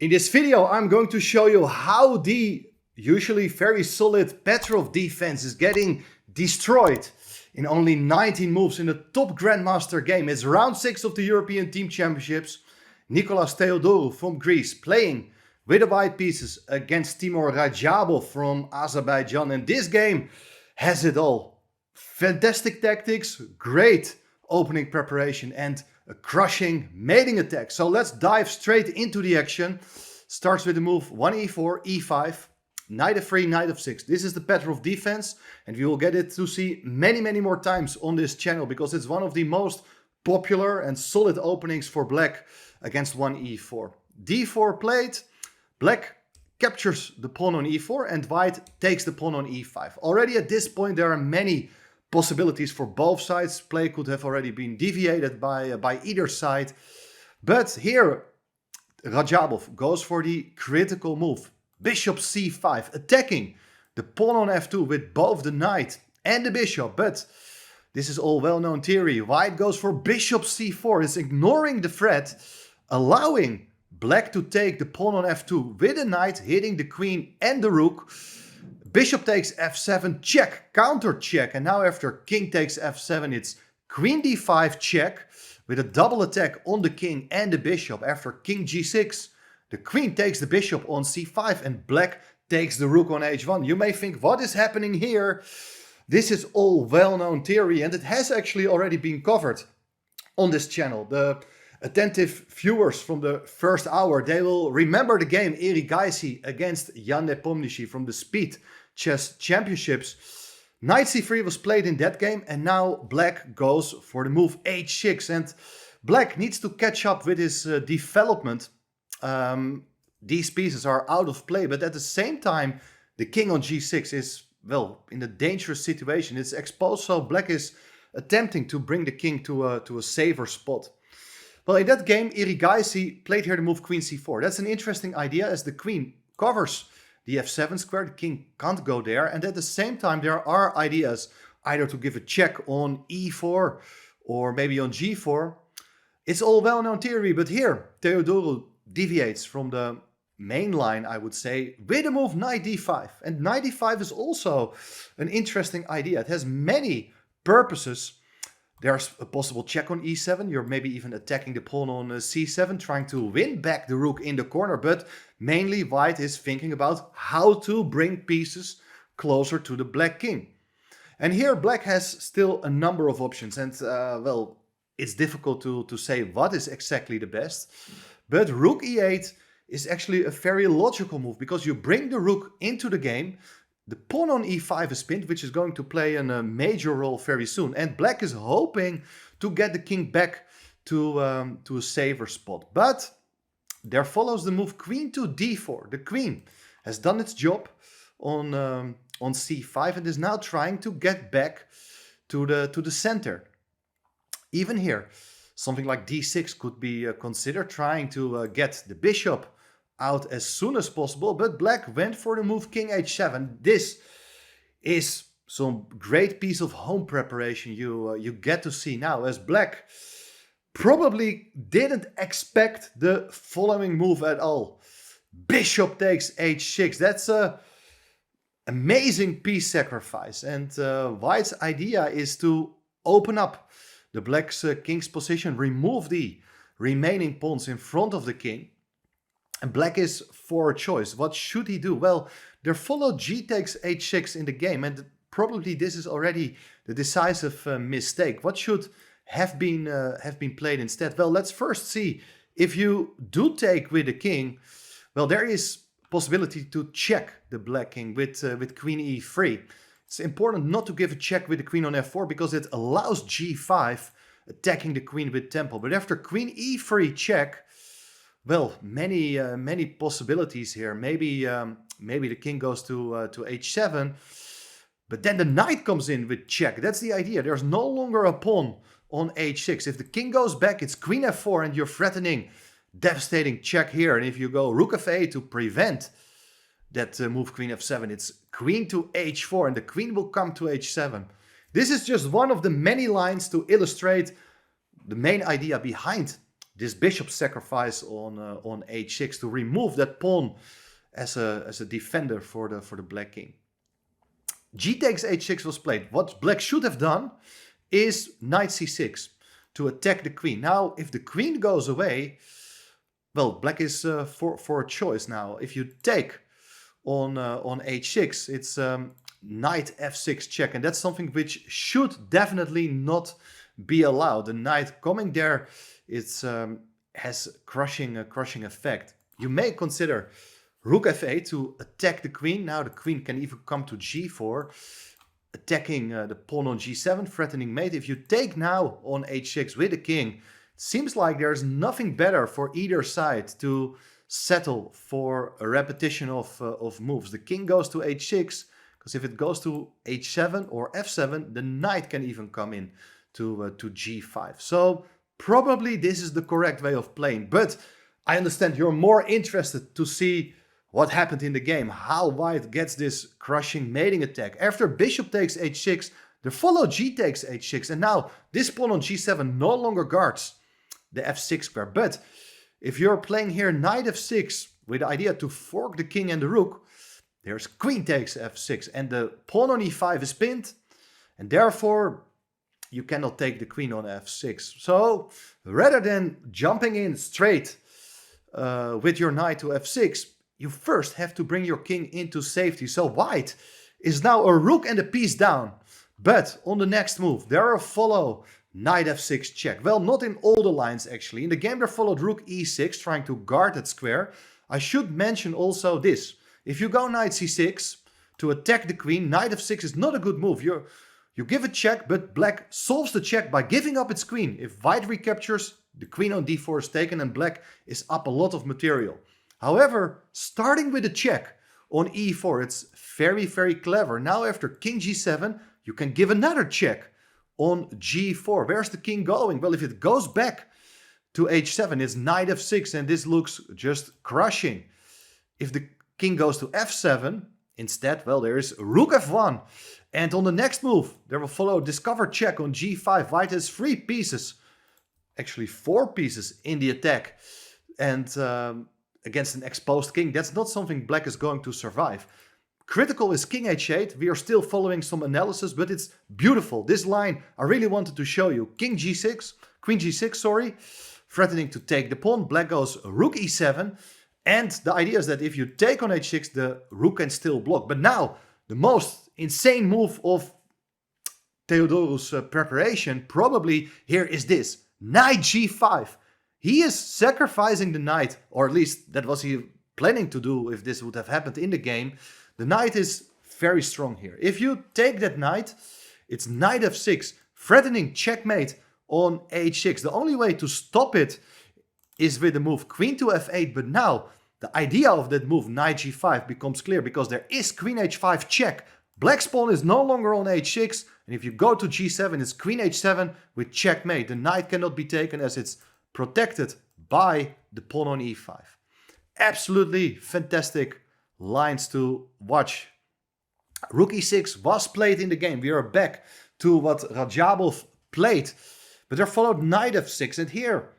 In this video, I'm going to show you how the usually very solid Petrov defense is getting destroyed in only 19 moves in the top Grandmaster game. It's round 6 of the European Team Championships. Nicolas Theodorou from Greece playing with the white pieces against Timur Radjabov from Azerbaijan. And this game has it all. Fantastic tactics, great opening preparation and a crushing mating attack. So let's dive straight into the action. Starts with the move 1e4, e5, knight f3, knight f6. This is the Petrov defense, and we will get it to see many more times on this channel because it's one of the most popular and solid openings for black against 1e4. d4 played, black captures the pawn on e4 and white takes the pawn on e5. Already at this point there are many possibilities for both sides. Play could have already been deviated by either side. But here Radjabov goes for the critical move. Bishop c5, attacking the pawn on f2 with both the knight and the bishop. But this is all well-known theory. White goes for bishop c4. It's ignoring the threat, allowing black to take the pawn on f2 with the knight, hitting the queen and the rook. Bishop takes f7, check, counter check. And now after king takes f7, it's queen d5 check with a double attack on the king and the bishop. After king g6, the queen takes the bishop on c5 and black takes the rook on h1. You may think, what is happening here? This is all well-known theory and it has actually already been covered on this channel. The attentive viewers from the first hour, they will remember the game Erigaisi against Jan Nepomniachtchi from the Speed Chess Championships. Knight c3 was played in that game and now black goes for the move h6 and black needs to catch up with his development. These pieces are out of play, but at the same time the king on g6 is, well, in a dangerous situation. It's exposed, so black is attempting to bring the king to a safer spot. Well, in that game Erigaisi played here the move queen c4. That's an interesting idea as the queen covers the f7 square, the king can't go there, and at the same time there are ideas either to give a check on e4 or maybe on g4. It's all well-known theory, but here Theodorou deviates from the main line, I would say, with the move knight d5. And knight d5 is also an interesting idea. It has many purposes. There's a possible check on e7. You're maybe even attacking the pawn on c7, trying to win back the rook in the corner. But mainly white is thinking about how to bring pieces closer to the black king. And here black has still a number of options. And well, it's difficult to say what is exactly the best. But rook e8 is actually a very logical move because you bring the rook into the game. The pawn on e5 is pinned, which is going to play a major role very soon. And black is hoping to get the king back to a safer spot. But there follows the move queen to d4. The queen has done its job on c5 and is now trying to get back to the center. Even here, something like d6 could be considered, trying to get the bishop out as soon as possible, but black went for the move king h7. This is some great piece of home preparation you get to see now, as black probably didn't expect the following move at all. Bishop takes h6. That's a amazing piece sacrifice, and white's idea is to open up the black's king's position, remove the remaining pawns in front of the king. And black is for a choice. What should he do? Well, there followed g takes h6 in the game, and probably this is already the decisive mistake. What should have been played instead? Well, let's first see if you do take with the king. Well, there is possibility to check the black king with queen e3. It's important not to give a check with the queen on f4 because it allows g5 attacking the queen with tempo. But after queen e3 check, well, many possibilities here. Maybe the king goes to h7, but then the knight comes in with check. That's the idea. There's no longer a pawn on h6. If the king goes back, it's queen f4, and you're threatening devastating check here. And if you go rook f8 to prevent that move queen f7, it's queen to h4, and the queen will come to h7. This is just one of the many lines to illustrate the main idea behind this bishop sacrifice on h6 to remove that pawn as a defender for the black king. G takes h6 was played. What black should have done is knight c6 to attack the queen. Now, if the queen goes away, well, black is for a choice now. If you take on h6, it's knight f6 check, and that's something which should definitely not be allowed. The knight coming there, it's has crushing effect. You may consider rook f8 to attack the queen. Now the queen can even come to g4, attacking the pawn on g7, threatening mate. If you take now on h6 with the king, it seems like there's nothing better for either side to settle for a repetition of moves. The king goes to h6, because if it goes to h7 or f7, the knight can even come in to g5. So probably this is the correct way of playing. But I understand you're more interested to see what happened in the game, how white gets this crushing mating attack. After bishop takes h6, the follow g takes h6, and now this pawn on g7 no longer guards the f6 square. But if you're playing here knight f6 with the idea to fork the king and the rook, there's queen takes f6, and the pawn on e5 is pinned, and therefore you cannot take the queen on f6. So rather than jumping in straight with your knight to f6, you first have to bring your king into safety. So white is now a rook and a piece down. But on the next move, there are follow knight f6 check. Well, not in all the lines actually. In the game there followed rook e6, trying to guard that square. I should mention also this. If you go knight c6 to attack the queen, knight f6 is not a good move. You give a check, but black solves the check by giving up its queen. If white recaptures, the queen on d4 is taken and black is up a lot of material. However, starting with a check on e4, it's very, very clever. Now after king g7, you can give another check on g4. Where's the king going? Well, if it goes back to h7, it's knight f6, and this looks just crushing. If the king goes to f7 instead, well, there is rook f1. And on the next move, there will follow discover check on g5. White has 3 pieces, actually 4 pieces in the attack. And against an exposed king, that's not something black is going to survive. Critical is king h8. We are still following some analysis, but it's beautiful. This line I really wanted to show you. King g6, queen g6, sorry, threatening to take the pawn. Black goes rook e7. And the idea is that if you take on h6, the rook can still block. But now, the most insane move of Theodorou's preparation probably here is this. Knight g5. He is sacrificing the knight, or at least that was he planning to do if this would have happened in the game. The knight is very strong here. If you take that knight, it's knight f6, threatening checkmate on h6. The only way to stop it is with the move queen to f8, but now the idea of that move knight g5 becomes clear because there is queen h5 check. Black's pawn is no longer on h6, and if you go to g7, it's queen h7 with checkmate. The knight cannot be taken as it's protected by the pawn on e5. Absolutely fantastic lines to watch. Rook e6 was played in the game. We are back to what Radjabov played, but there followed knight f6, and here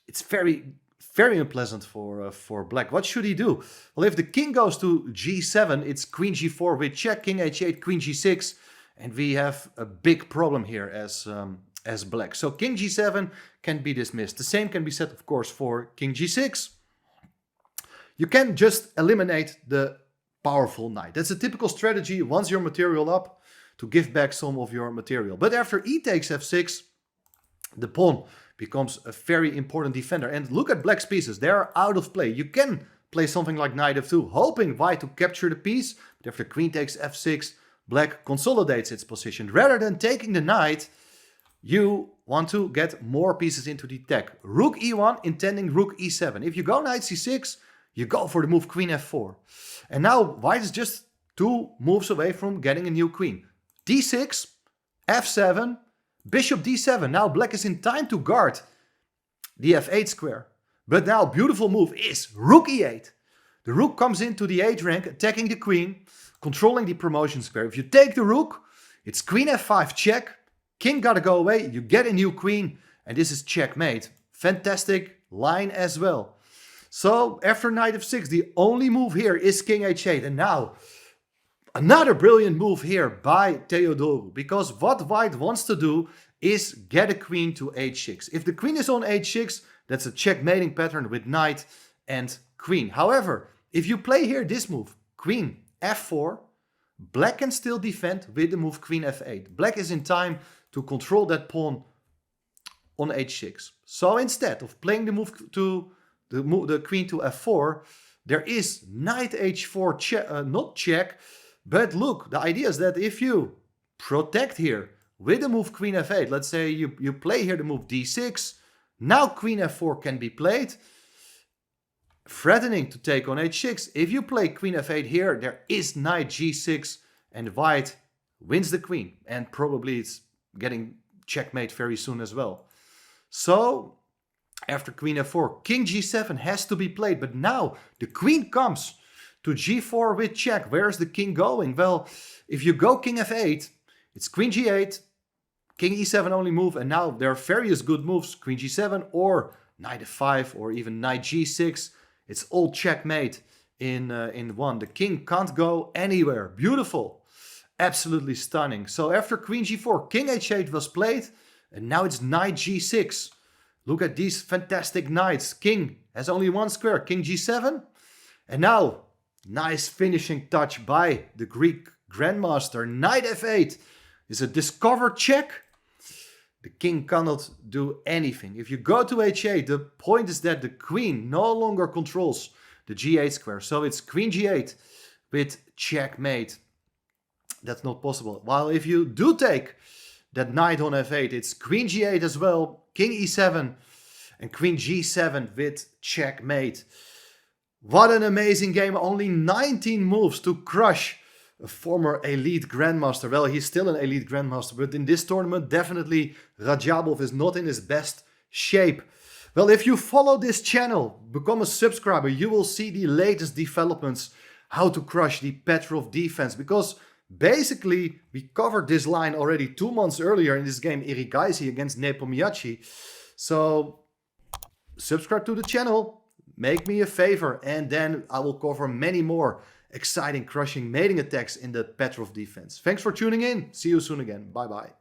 it's very unpleasant for black. What should he do? Well, if the king goes to g7, it's queen g4 with check, king h8, queen g6, and we have a big problem here as black. So king g7 can be dismissed. The same can be said, of course, for king g6. You can just eliminate the powerful knight. That's a typical strategy once your material up to give back some of your material. But after e takes f6, the pawn becomes a very important defender. And look at black's pieces. They are out of play. You can play something like knight f2, hoping white to capture the piece. But after queen takes f6, black consolidates its position. Rather than taking the knight, you want to get more pieces into the attack. Rook e1, intending rook e7. If you go knight c6, you go for the move queen f4. And now white is just 2 moves away from getting a new queen. d6, f7, bishop d7. Now black is in time to guard the f8 square. But now beautiful move is rook e8. The rook comes into the 8 rank, attacking the queen, controlling the promotion square. If you take the rook, it's queen f5 check. King gotta go away, you get a new queen, and this is checkmate. Fantastic line as well. So after knight f6, the only move here is king h8. And now, another brilliant move here by Theodorou. Because what white wants to do is get a queen to h6. If the queen is on h6, that's a checkmating pattern with knight and queen. However, if you play here this move, queen f4, black can still defend with the move queen f8. Black is in time to control that pawn on h6. So instead of playing the move to the queen to f4, there is knight h4 not check, but look, the idea is that if you protect here with the move queen f8, let's say you play here the move d6, now queen f4 can be played, threatening to take on h6. If you play queen f8 here, there is knight g6 and white wins the queen, and probably it's getting checkmate very soon as well. So after queen f4, king g7 has to be played, but now the queen comes to g4 with check. Where is the king going? Well, if you go king f8, it's queen g8, king e7 only move, and now there are various good moves, queen g7 or knight f5 or even knight g6. It's all checkmate in one. The king can't go anywhere. Beautiful. Absolutely stunning. So after queen g4, king h8 was played, and now it's knight g6. Look at these fantastic knights. King has only one square, king g7. And now, nice finishing touch by the Greek grandmaster. Knight f8 is a discovered check. The king cannot do anything. If you go to h8, the point is that the queen no longer controls the g8 square. So it's queen g8 with checkmate. That's not possible. While if you do take that knight on f8, it's queen g8 as well, king e7 and queen g7 with checkmate. What an amazing game. Only 19 moves to crush a former elite grandmaster. Well, he's still an elite grandmaster, but in this tournament, definitely Radjabov is not in his best shape. Well, if you follow this channel, become a subscriber, you will see the latest developments, how to crush the Petrov defense, because basically we covered this line already 2 months earlier in this game Irigaisi against Nepomniachtchi. So subscribe to the channel, make me a favor, and then I will cover many more exciting crushing mating attacks in the Petrov defense. Thanks for tuning in. See you soon again. Bye bye.